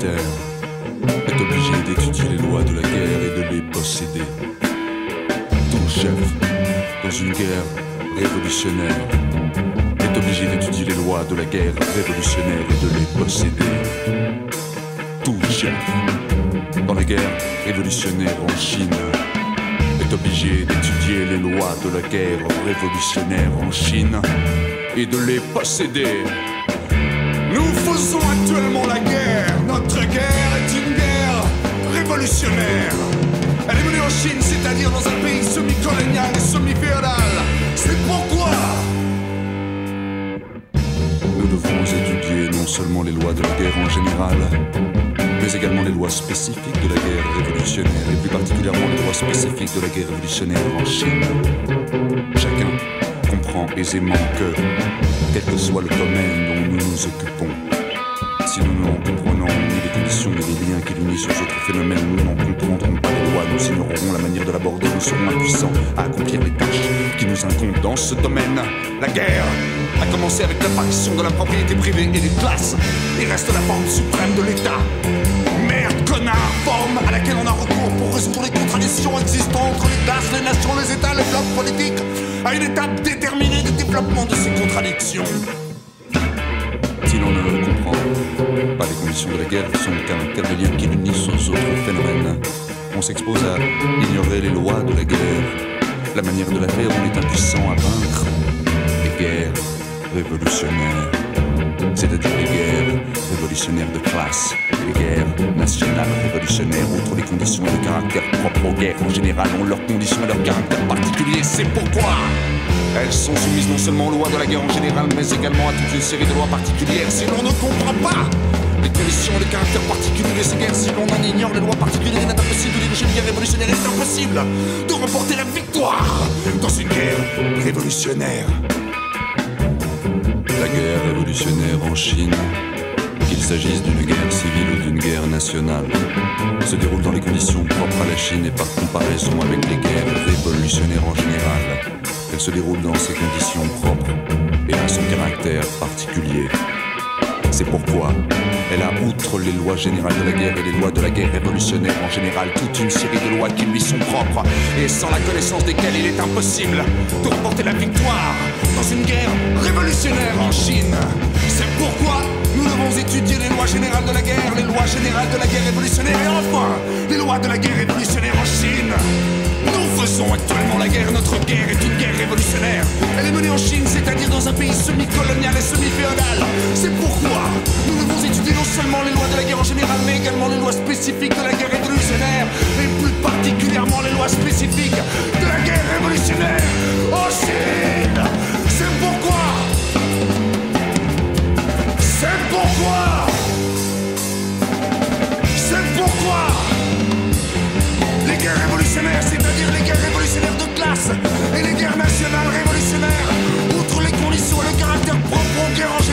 militaire est obligé d'étudier les lois de la guerre et de les posséder. Tout chef, dans une guerre révolutionnaire, est obligé d'étudier les lois de la guerre révolutionnaire et de les posséder. Tout chef, dans la guerre révolutionnaire en Chine, est obligé d'étudier les lois de la guerre révolutionnaire en Chine et de les posséder. Nous faisons actuellement la guerre. Notre guerre est une guerre révolutionnaire. Elle est menée en Chine, c'est-à-dire dans un pays semi-colonial et semi-féodal. C'est pourquoi nous devons étudier non seulement les lois de la guerre en général, mais également les lois spécifiques de la guerre révolutionnaire, et plus particulièrement les lois spécifiques de la guerre révolutionnaire en Chine. Chacun comprend aisément que, quel que soit le domaine dont nous nous occupons, si nous n'en comprenons ni les conditions ni les liens qui l'unissent aux autres phénomènes, nous n'en comprendrons pas les lois, nous ignorerons la manière de l'aborder, nous serons impuissants à accomplir les tâches qui nous incombent dans ce domaine. La guerre a commencé avec l'apparition de la propriété privée et des classes. Il reste la forme suprême de l'État. Merde, connard, forme à laquelle on a recours pour résoudre les contradictions existant entre les classes, les nations, les États, les blocs politiques, à une étape déterminée du développement de ces contradictions. Si l'on ne comprend pas les conditions de la guerre, son caractère de lien qui l'unissent aux autres phénomènes, on s'expose à ignorer les lois de la guerre. La manière de la faire, on est impuissant à vaincre les guerres révolutionnaires, c'est-à-dire les guerres révolutionnaires de classe, les guerres nationales révolutionnaires, outre les conditions et le caractère propre aux guerres en général, ont leurs conditions et leur caractère particulier. C'est pourquoi elles sont soumises non seulement aux lois de la guerre en général, mais également à toute une série de lois particulières. Si l'on ne comprend pas les conditions et les caractères particuliers de ces guerres, si l'on en ignore les lois particulières, il n'est impossible de diriger une guerre révolutionnaire. Il est impossible de remporter la victoire dans une guerre révolutionnaire. La guerre révolutionnaire en Chine, qu'il s'agisse d'une guerre civile ou d'une guerre nationale, se déroule dans les conditions propres à la Chine et par comparaison avec les guerres révolutionnaires en général. Elle se déroule dans ses conditions propres et a son caractère particulier. C'est pourquoi elle a, outre les lois générales de la guerre et les lois de la guerre révolutionnaire en général, toute une série de lois qui lui sont propres et sans la connaissance desquelles il est impossible de remporter la victoire dans une guerre révolutionnaire en Chine. C'est pourquoi nous devons étudier les lois générales de la guerre, les lois générales de la guerre révolutionnaire et enfin les lois de la guerre révolutionnaire en Chine. Nous faisons actuellement la guerre, notre guerre est une guerre révolutionnaire. Elle est menée en Chine, c'est-à-dire dans un pays semi-colonial et semi-féodal. C'est pourquoi nous devons étudier non seulement les lois de la guerre en général, mais également les lois spécifiques de la guerre révolutionnaire, et plus particulièrement les lois spécifiques de la guerre révolutionnaire en Chine. C'est pourquoi les guerres révolutionnaires, c'est-à-dire les guerres révolutionnaires de classe et les guerres nationales révolutionnaires, outre les conditions et le caractère propre aux guerres en